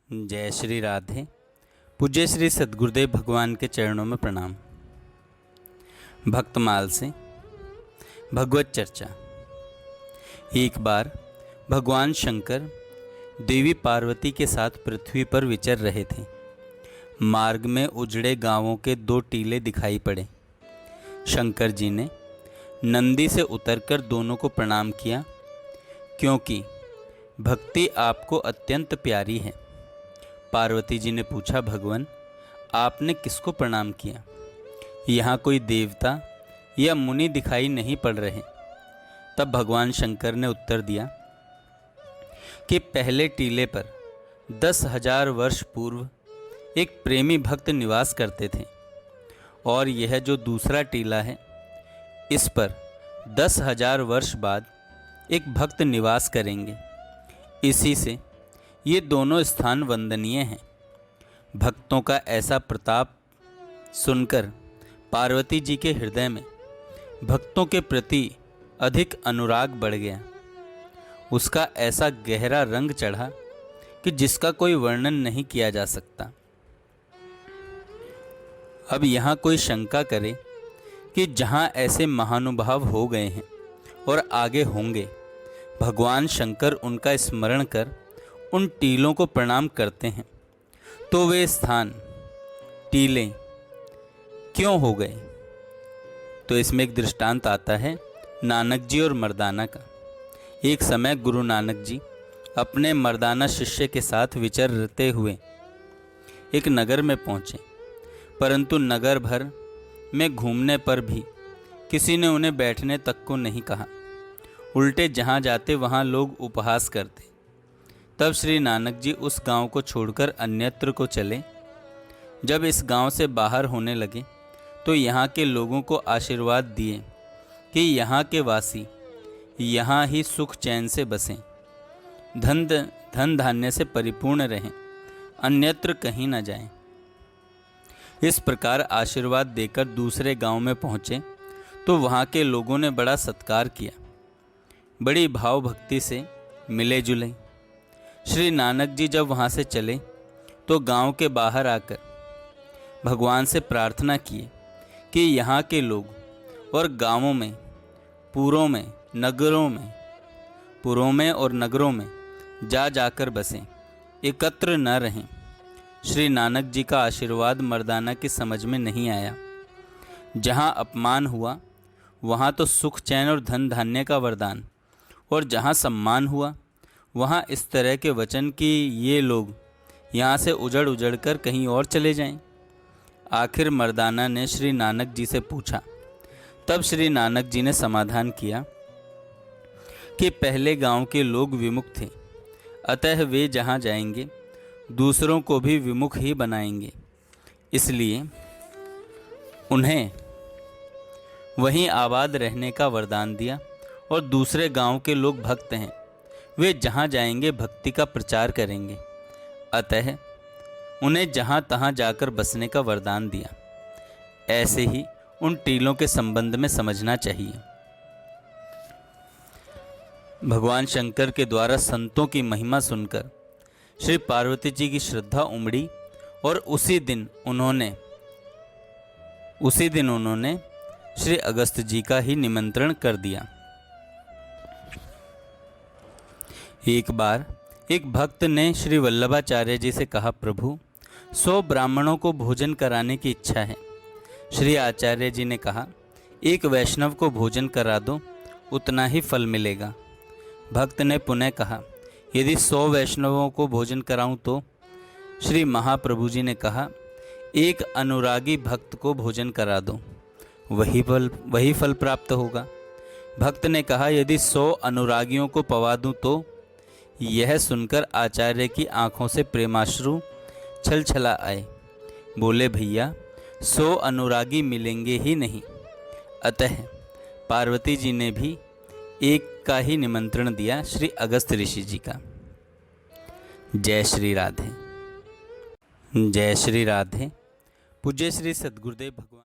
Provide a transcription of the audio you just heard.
जय श्री राधे। पूज्य श्री सद्गुरुदेव भगवान के चरणों में प्रणाम। भक्तमाल से भगवत चर्चा। एक बार भगवान शंकर देवी पार्वती के साथ पृथ्वी पर विचर रहे थे। मार्ग में उजड़े गांवों के दो टीले दिखाई पड़े। शंकर जी ने नंदी से उतरकर दोनों को प्रणाम किया, क्योंकि भक्ति आपको अत्यंत प्यारी है। पार्वती जी ने पूछा, भगवान आपने किसको प्रणाम किया? यहाँ कोई देवता या मुनि दिखाई नहीं पड़ रहे। तब भगवान शंकर ने उत्तर दिया कि पहले टीले पर 10,000 वर्ष पूर्व एक प्रेमी भक्त निवास करते थे, और यह जो दूसरा टीला है, इस पर 10,000 वर्ष बाद एक भक्त निवास करेंगे। इसी से ये दोनों स्थान वंदनीय हैं। भक्तों का ऐसा प्रताप सुनकर पार्वती जी के हृदय में भक्तों के प्रति अधिक अनुराग बढ़ गया। उसका ऐसा गहरा रंग चढ़ा कि जिसका कोई वर्णन नहीं किया जा सकता। अब यहाँ कोई शंका करे कि जहाँ ऐसे महानुभाव हो गए हैं और आगे होंगे, भगवान शंकर उनका स्मरण कर उन टीलों को प्रणाम करते हैं, तो वे स्थान टीले क्यों हो गए? तो इसमें एक दृष्टांत आता है नानक जी और मर्दाना का। एक समय गुरु नानक जी अपने मर्दाना शिष्य के साथ विचरते हुए एक नगर में पहुँचे, परंतु नगर भर में घूमने पर भी किसी ने उन्हें बैठने तक को नहीं कहा। उल्टे जहाँ जाते वहाँ लोग उपहास करते। तब श्री नानक जी उस गांव को छोड़कर अन्यत्र को चले। जब इस गांव से बाहर होने लगे तो यहाँ के लोगों को आशीर्वाद दिए कि यहाँ के वासी यहाँ ही सुख चैन से बसें, धन धान्य से परिपूर्ण रहें, अन्यत्र कहीं न जाएं। इस प्रकार आशीर्वाद देकर दूसरे गांव में पहुँचे तो वहाँ के लोगों ने बड़ा सत्कार किया, बड़ी भाव भक्ति से मिले जुले। श्री नानक जी जब वहाँ से चले तो गांव के बाहर आकर भगवान से प्रार्थना किए कि यहाँ के लोग और गांवों में, पुरों में और नगरों में जाकर बसें, एकत्र न रहें। श्री नानक जी का आशीर्वाद मर्दाना की समझ में नहीं आया। जहाँ अपमान हुआ वहाँ तो सुख चैन और धन धान्य का वरदान, और जहाँ सम्मान हुआ वहाँ इस तरह के वचन कि ये लोग यहाँ से उजड़ कर कहीं और चले जाएं। आखिर मर्दाना ने श्री नानक जी से पूछा। तब श्री नानक जी ने समाधान किया कि पहले गांव के लोग विमुख थे, अतः वे जहाँ जाएंगे दूसरों को भी विमुख ही बनाएंगे, इसलिए उन्हें वहीं आबाद रहने का वरदान दिया। और दूसरे गांव के लोग भक्त हैं, वे जहाँ जाएंगे भक्ति का प्रचार करेंगे, अतः उन्हें जहाँ तहाँ जाकर बसने का वरदान दिया। ऐसे ही उन टीलों के संबंध में समझना चाहिए। भगवान शंकर के द्वारा संतों की महिमा सुनकर श्री पार्वती जी की श्रद्धा उमड़ी, और उसी दिन उन्होंने श्री अगस्त जी का ही निमंत्रण कर दिया। एक बार एक भक्त ने श्री वल्लभाचार्य जी से कहा, प्रभु 100 ब्राह्मणों को भोजन कराने की इच्छा है। श्री आचार्य जी ने कहा, एक वैष्णव को भोजन करा दो, उतना ही फल मिलेगा। भक्त ने पुनः कहा, यदि 100 वैष्णवों को भोजन कराऊं तो? श्री महाप्रभु जी ने कहा, एक अनुरागी भक्त को भोजन करा दो, वही फल प्राप्त होगा। भक्त ने कहा, यदि 100 अनुरागियों को पवा दूं तो? यह सुनकर आचार्य की आंखों से प्रेमाश्रु छलछला आए। बोले, भैया 100 अनुरागी मिलेंगे ही नहीं। अतः पार्वती जी ने भी एक का ही निमंत्रण दिया, श्री अगस्त ऋषि जी का। जय श्री राधे। जय श्री राधे। पूज्य श्री सद्गुरुदेव भगवान।